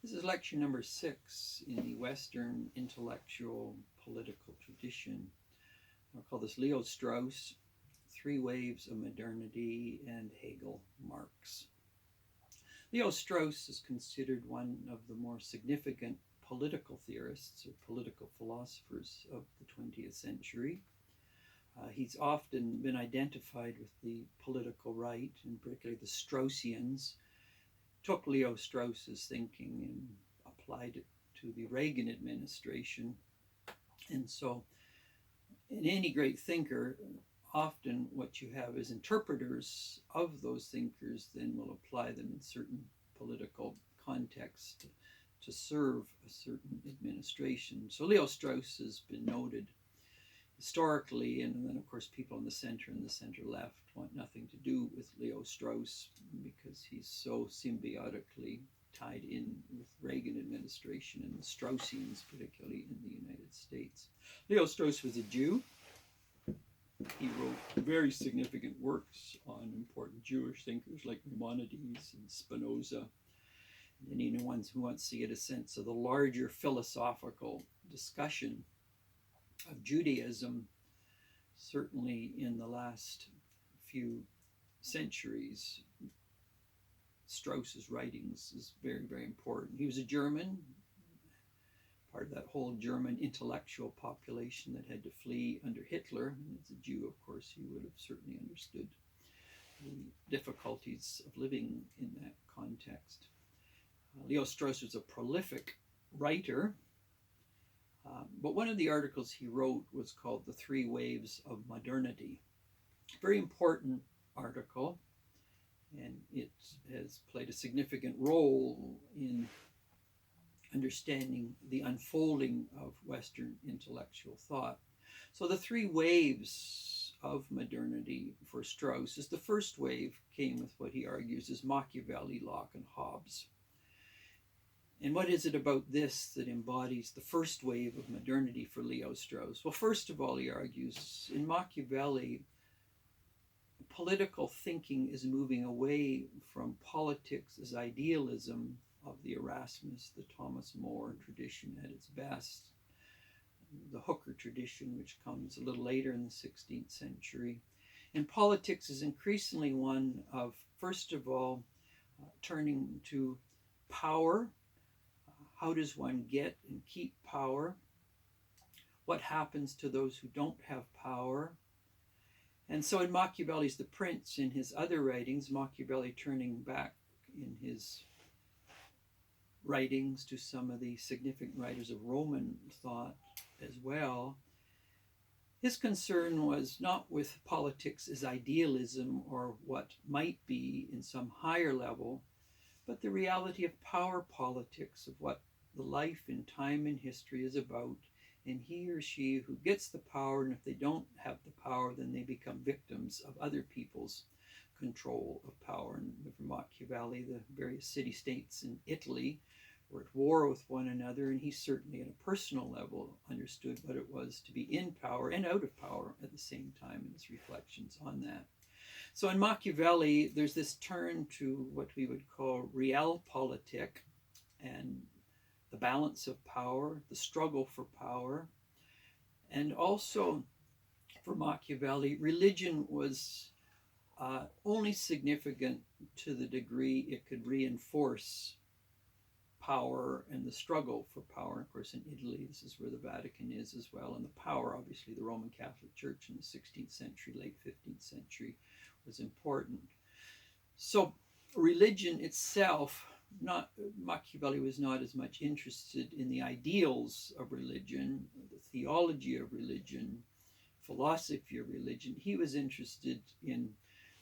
This is lecture number 6 in the Western intellectual political tradition. I'll call this Leo Strauss, Three Waves of Modernity, and Hegel-Marx. Leo Strauss is considered one of the more significant political theorists or political philosophers of the 20th century. He's often been identified with the political right, and particularly the Straussians took Leo Strauss's thinking and applied it to the Reagan administration. And so in any great thinker, often what you have is interpreters of those thinkers then will apply them in certain political context to serve a certain administration. So Leo Strauss has been noted historically, and then of course people in the center and the center left want nothing to do with Leo Strauss because he's so symbiotically tied in with Reagan administration and the Straussians, particularly in the United States. Leo Strauss was a Jew. He wrote very significant works on important Jewish thinkers like Maimonides and Spinoza, and anyone who wants to get a sense of the larger philosophical discussion of Judaism, certainly in the last few centuries, Strauss's writings is very, very important. He was a German, part of that whole German intellectual population that had to flee under Hitler. And as a Jew, of course, he would have certainly understood the difficulties of living in that context. Leo Strauss was a prolific writer. But one of the articles he wrote was called The Three Waves of Modernity. Very important article, and it has played a significant role in understanding the unfolding of Western intellectual thought. So the three waves of modernity for Strauss is the first wave came with what he argues is Machiavelli, Locke, and Hobbes. And what is it about this that embodies the first wave of modernity for Leo Strauss? Well, first of all, he argues in Machiavelli, political thinking is moving away from politics as idealism of the Erasmus, the Thomas More tradition at its best, the Hooker tradition, which comes a little later in the 16th century. And politics is increasingly one of, first of all, turning to power. How does one get and keep power? What happens to those who don't have power? And so in Machiavelli's The Prince, in his other writings, Machiavelli turning back in his writings to some of the significant writers of Roman thought as well, his concern was not with politics as idealism or what might be in some higher level, but the reality of power politics, of what the life in time and history is about, and he or she who gets the power, and if they don't have the power, then they become victims of other people's control of power. And for Machiavelli, the various city-states in Italy were at war with one another, and he certainly at a personal level understood what it was to be in power and out of power at the same time in his reflections on that. So in Machiavelli, there's this turn to what we would call realpolitik and the balance of power, the struggle for power. And also for Machiavelli, religion was only significant to the degree it could reinforce power and the struggle for power. Of course, in Italy, this is where the Vatican is as well. And the power, obviously, the Roman Catholic Church in the 16th century, late 15th century, was important. So religion itself, Machiavelli was not as much interested in the ideals of religion, the theology of religion, philosophy of religion. He was interested in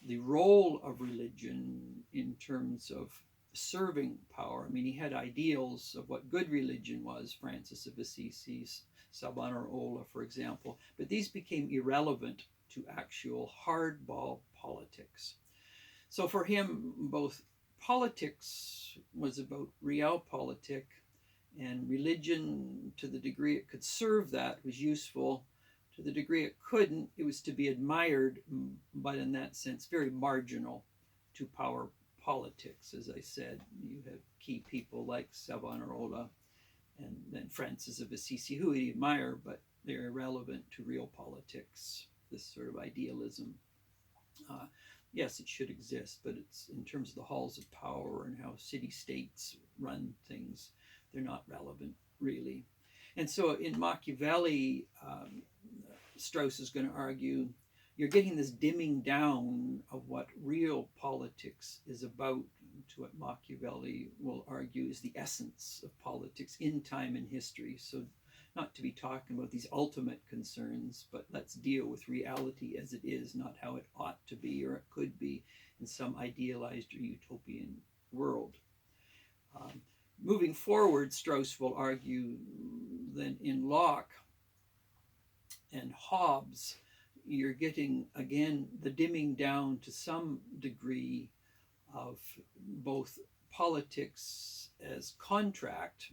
the role of religion in terms of serving power. I mean, he had ideals of what good religion was, Francis of Assisi, Savonarola, for example, but these became irrelevant to actual hardball politics. So for him, both politics was about realpolitik, and religion, to the degree it could serve that, was useful. To the degree it couldn't, it was to be admired, but in that sense, very marginal to power politics. As I said, you have key people like Savonarola and then Francis of Assisi, who we admire, but they're irrelevant to real politics, this sort of idealism. Yes, it should exist, but it's in terms of the halls of power and how city-states run things, they're not relevant, really. And so in Machiavelli, Strauss is going to argue, you're getting this dimming down of what real politics is about, to what Machiavelli will argue is the essence of politics in time and history. So not to be talking about these ultimate concerns, but let's deal with reality as it is, not how it ought to be or it could be in some idealized or utopian world. Moving forward, Strauss will argue that in Locke and Hobbes, you're getting, again, the dimming down to some degree of both politics as contract.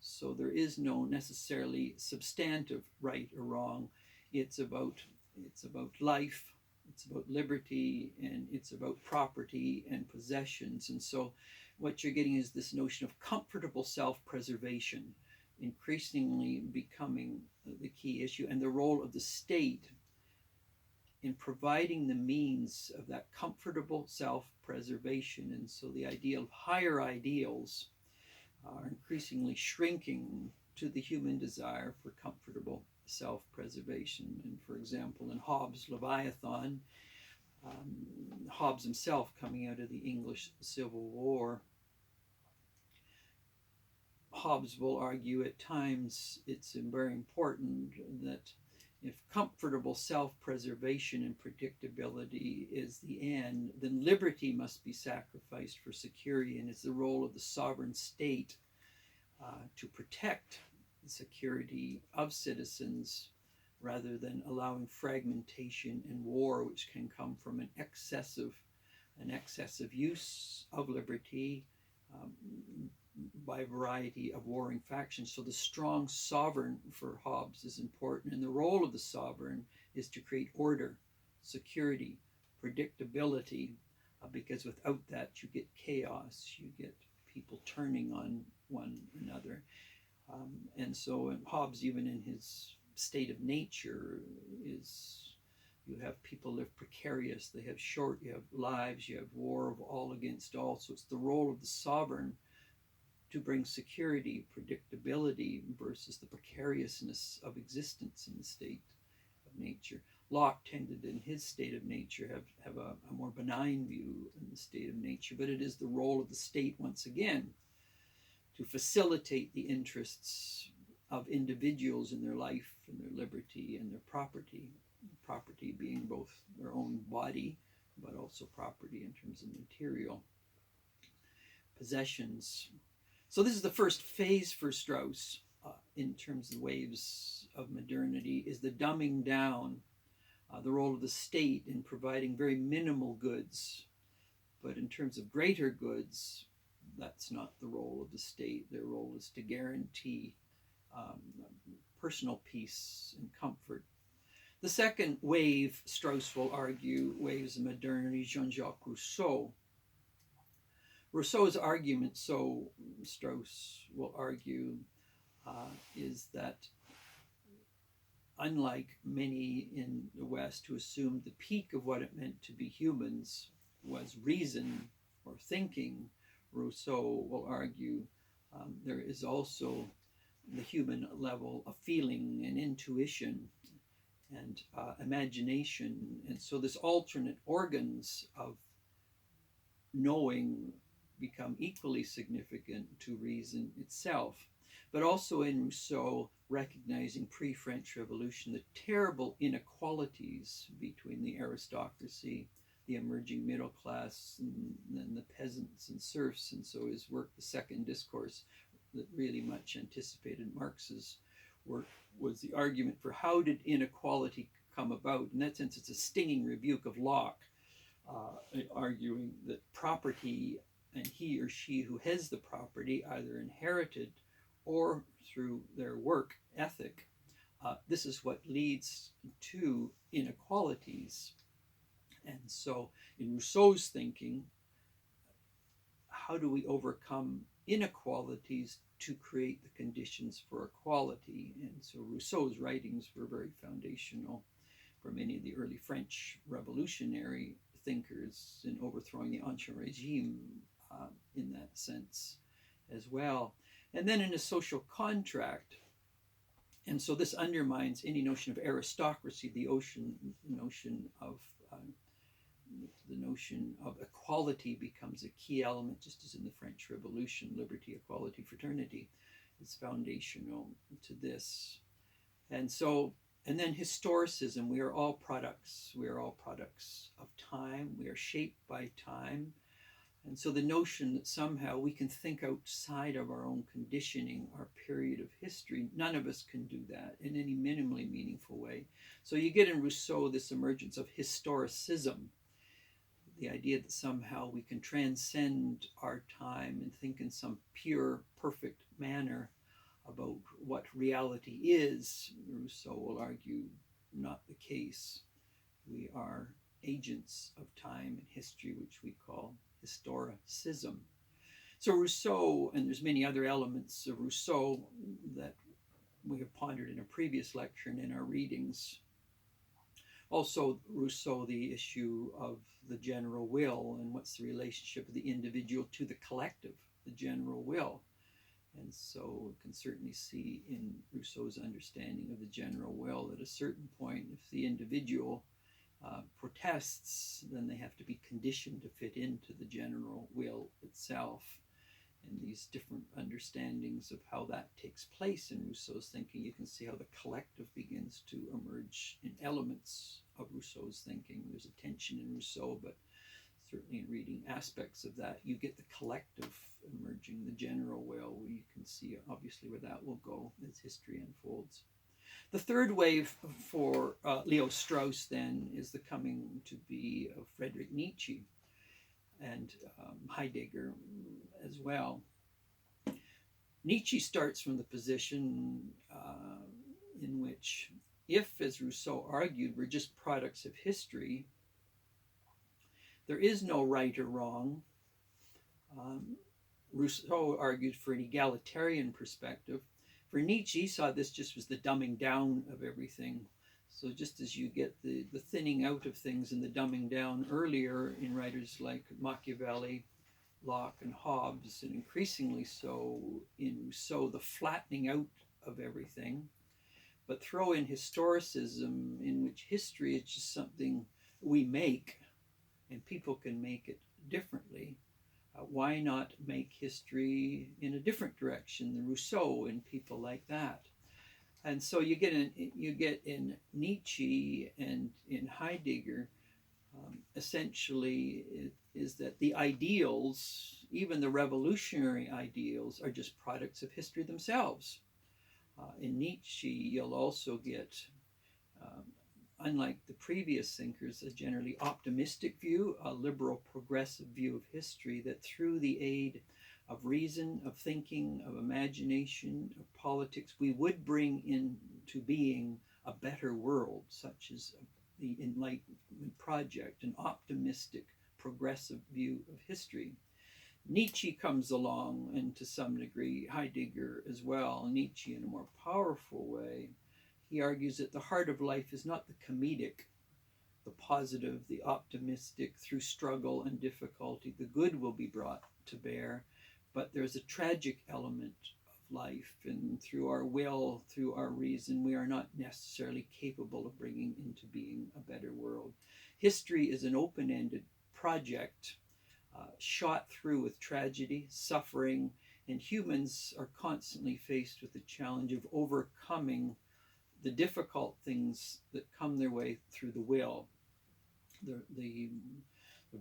So there is no necessarily substantive right or wrong. It's about life, it's about liberty, and it's about property and possessions. And so what you're getting is this notion of comfortable self-preservation increasingly becoming the key issue, and the role of the state in providing the means of that comfortable self-preservation. And so the idea of higher ideals are increasingly shrinking to the human desire for comfortable self-preservation. And for example, in Hobbes' Leviathan, Hobbes himself coming out of the English Civil War, Hobbes will argue at times it's very important that if comfortable self-preservation and predictability is the end, then liberty must be sacrificed for security, and it's the role of the sovereign state to protect the security of citizens rather than allowing fragmentation and war, which can come from an excessive use of liberty by a variety of warring factions. So the strong sovereign for Hobbes is important, and the role of the sovereign is to create order, security, predictability, because without that you get chaos, you get people turning on one another. And so Hobbes, even in his state of nature, is you have people live precarious, they have short, you have lives, you have war of all against all. So it's the role of the sovereign to bring security, predictability versus the precariousness of existence in the state of nature. Locke tended in his state of nature have a more benign view in the state of nature, but it is the role of the state once again to facilitate the interests of individuals in their life and their liberty and their property being both their own body, but also property in terms of material possessions. So this is the first phase for Strauss in terms of the waves of modernity, is the dumbing down, the role of the state in providing very minimal goods. But in terms of greater goods, that's not the role of the state. Their role is to guarantee personal peace and comfort. The second wave, Strauss will argue, waves of modernity, Jean-Jacques Rousseau. Rousseau's argument, so Strauss will argue, is that unlike many in the West who assumed the peak of what it meant to be humans was reason or thinking, Rousseau will argue there is also the human level of feeling and intuition and imagination. And so this alternate organs of knowing become equally significant to reason itself. But also in Rousseau, recognizing pre-French Revolution the terrible inequalities between the aristocracy, the emerging middle class, and then the peasants and serfs. And so his work, The Second Discourse, that really much anticipated Marx's work, was the argument for how did inequality come about. In that sense, it's a stinging rebuke of Locke, arguing that property and he or she who has the property, either inherited or through their work ethic, this is what leads to inequalities. And so in Rousseau's thinking, how do we overcome inequalities to create the conditions for equality? And so Rousseau's writings were very foundational for many of the early French revolutionary thinkers in overthrowing the Ancien regime in that sense as well. And then in a social contract, and so this undermines any notion of aristocracy, the notion of equality becomes a key element, just as in the French Revolution. Liberty, equality, fraternity is foundational to this. And so, and then historicism, we are all products. We are all products of time. We are shaped by time. And so the notion that somehow we can think outside of our own conditioning, our period of history, none of us can do that in any minimally meaningful way. So you get in Rousseau this emergence of historicism, the idea that somehow we can transcend our time and think in some pure, perfect manner about what reality is. Rousseau will argue not the case. We are agents of time and history, which we call historicism. So Rousseau, and there's many other elements of Rousseau that we have pondered in a previous lecture and in our readings. Also, Rousseau, the issue of the general will and what's the relationship of the individual to the collective, the general will. And so we can certainly see in Rousseau's understanding of the general will, at a certain point, if the individual protests, then they have to be conditioned to fit into the general will itself. And these different understandings of how that takes place in Rousseau's thinking, you can see how the collective begins to emerge in elements of Rousseau's thinking. There's a tension in Rousseau, but certainly in reading aspects of that, you get the collective emerging, the general will, where you can see obviously where that will go as history unfolds. The third wave for Leo Strauss then is the coming to be of Fredrich Nietzsche and Heidegger as well. Nietzsche starts from the position in which, if, as Rousseau argued, we're just products of history, there is no right or wrong. Rousseau argued for an egalitarian perspective. For Nietzsche, he saw this just as the dumbing down of everything. So just as you get the thinning out of things and the dumbing down earlier in writers like Machiavelli, Locke, and Hobbes, and increasingly so in Rousseau, the flattening out of everything, but throw in historicism, in which history is just something we make, and people can make it differently. Why not make history in a different direction than Rousseau and people like that? And so you get in Nietzsche and in Heidegger, essentially is that the ideals, even the revolutionary ideals, are just products of history themselves. In Nietzsche, you'll also get, unlike the previous thinkers, a generally optimistic view, a liberal progressive view of history, that through the aid of reason, of thinking, of imagination, of politics, we would bring into being a better world, such as the Enlightenment project, an optimistic, progressive view of history. Nietzsche comes along, and to some degree Heidegger as well. Nietzsche in a more powerful way. He argues that the heart of life is not the comedic, the positive, the optimistic. Through struggle and difficulty, the good will be brought to bear, but there's a tragic element of life, and through our will, through our reason, we are not necessarily capable of bringing into being a better world. History is an open-ended project, shot through with tragedy, suffering, and humans are constantly faced with the challenge of overcoming the difficult things that come their way through the will. The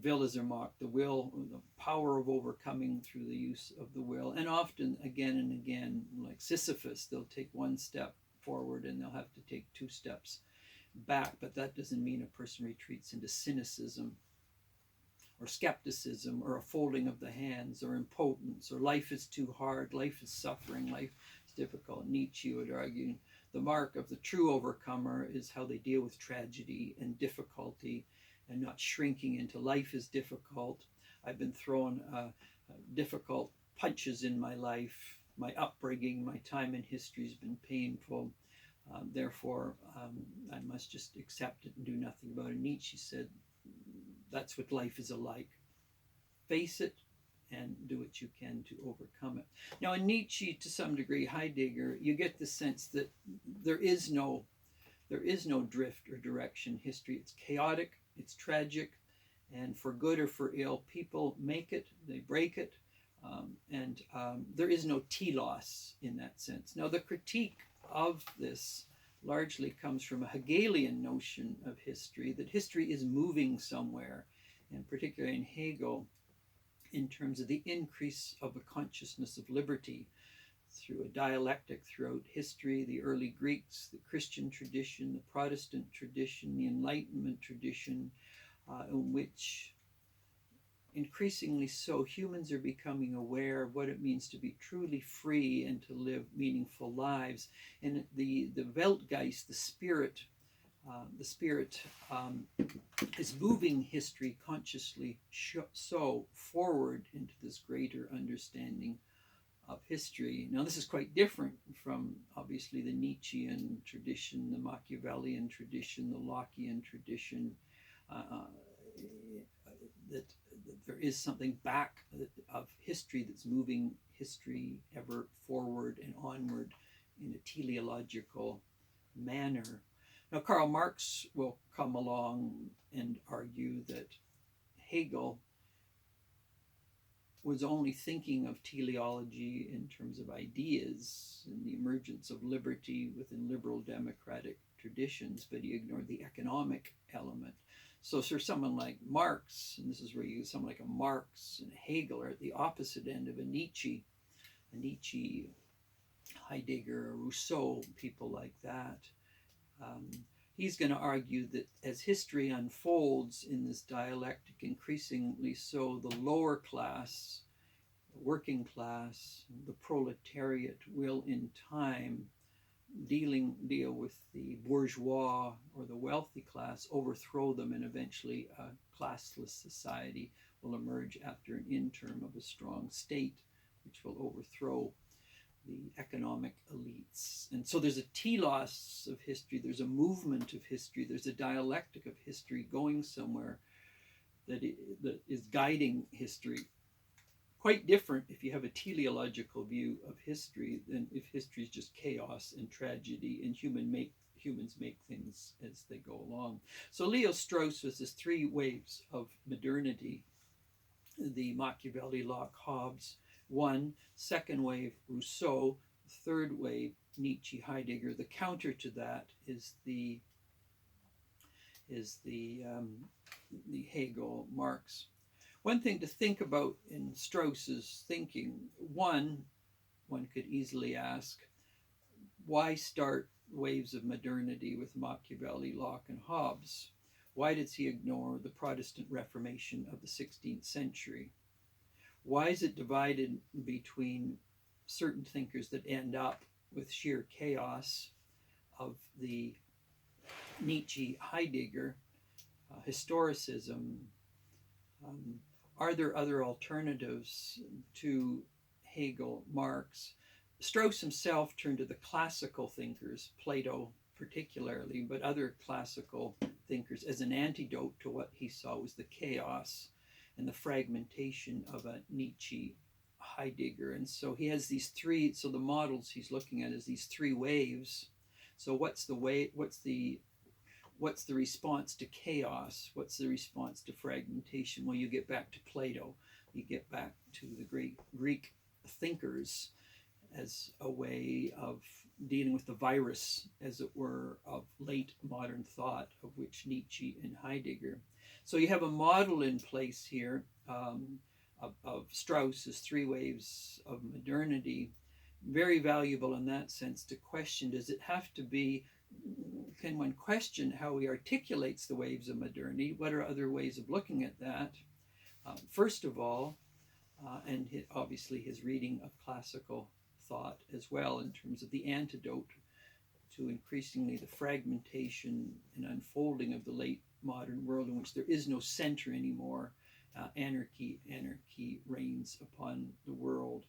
Willensmacht, the will, the power of overcoming through the use of the will. And often, again and again, like Sisyphus, they'll take one step forward and they'll have to take two steps back. But that doesn't mean a person retreats into cynicism or skepticism or a folding of the hands or impotence or life is too hard, life is suffering, life is difficult. Nietzsche would argue the mark of the true overcomer is how they deal with tragedy and difficulty and not shrinking into life is difficult. I've been thrown difficult punches in my life. My upbringing, my time in history has been painful. Therefore, I must just accept it and do nothing about it. Nietzsche said, that's what life is alike. Face it and do what you can to overcome it. Now, in Nietzsche, to some degree, Heidegger, you get the sense that there is no drift or direction. History, it's chaotic, it's tragic, and for good or for ill, people make it, they break it, and there is no telos in that sense. Now, the critique of this largely comes from a Hegelian notion of history, that history is moving somewhere, and particularly in Hegel, in terms of the increase of a consciousness of liberty through a dialectic throughout history, the early Greeks, the Christian tradition, the Protestant tradition, the Enlightenment tradition, in which increasingly so humans are becoming aware of what it means to be truly free and to live meaningful lives. And the Weltgeist, the spirit is moving history consciously so forward into this greater understanding of history. Now, this is quite different from obviously the Nietzschean tradition, the Machiavellian tradition, the Lockean tradition, that there is something back of history that's moving history ever forward and onward in a teleological manner. Now, Karl Marx will come along and argue that Hegel was only thinking of teleology in terms of ideas and the emergence of liberty within liberal democratic traditions, but he ignored the economic element. So for someone like Marx, and this is where you use someone like a Marx and Hegel are at the opposite end of a Nietzsche, Heidegger, Rousseau, people like that. He's going to argue that as history unfolds in this dialectic, increasingly so, the lower class, the working class, the proletariat will in time deal with the bourgeois or the wealthy class, overthrow them, and eventually a classless society will emerge after an interim of a strong state, which will overthrow the economic elites. And so there's a telos of history, there's a movement of history, there's a dialectic of history going somewhere that is guiding history. Quite different if you have a teleological view of history than if history is just chaos and tragedy and humans make things as they go along. So Leo Strauss was this three waves of modernity, the Machiavelli, Locke, Hobbes, one, second wave, Rousseau, third wave, Nietzsche, Heidegger. The counter to that is the Hegel, Marx. One thing to think about in Strauss's thinking, one could easily ask, why start waves of modernity with Machiavelli, Locke, and Hobbes? Why does he ignore the Protestant Reformation of the 16th century? Why is it divided between certain thinkers that end up with sheer chaos of the Nietzsche, Heidegger, historicism? Are there other alternatives to Hegel, Marx? Strauss himself turned to the classical thinkers, Plato particularly, but other classical thinkers as an antidote to what he saw was the chaos and the fragmentation of a Nietzsche, Heidegger. And so he has these three, so the models he's looking at is these three waves. So what's the response to chaos? What's the response to fragmentation? Well, you get back to Plato, you get back to the great Greek thinkers as a way of dealing with the virus, as it were, of late modern thought, of which Nietzsche and Heidegger. So you have a model in place here of Strauss's three waves of modernity, very valuable in that sense to question, does it have to be, can one question how he articulates the waves of modernity? What are other ways of looking at that? First of all, and obviously his reading of classical thought as well in terms of the antidote to increasingly the fragmentation and unfolding of the late modern world in which there is no center anymore anarchy reigns upon the world.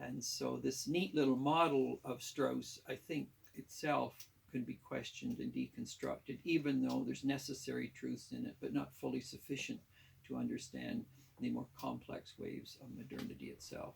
And so this neat little model of Strauss, I think itself can be questioned and deconstructed, even though there's necessary truths in it, but not fully sufficient to understand the more complex waves of modernity itself.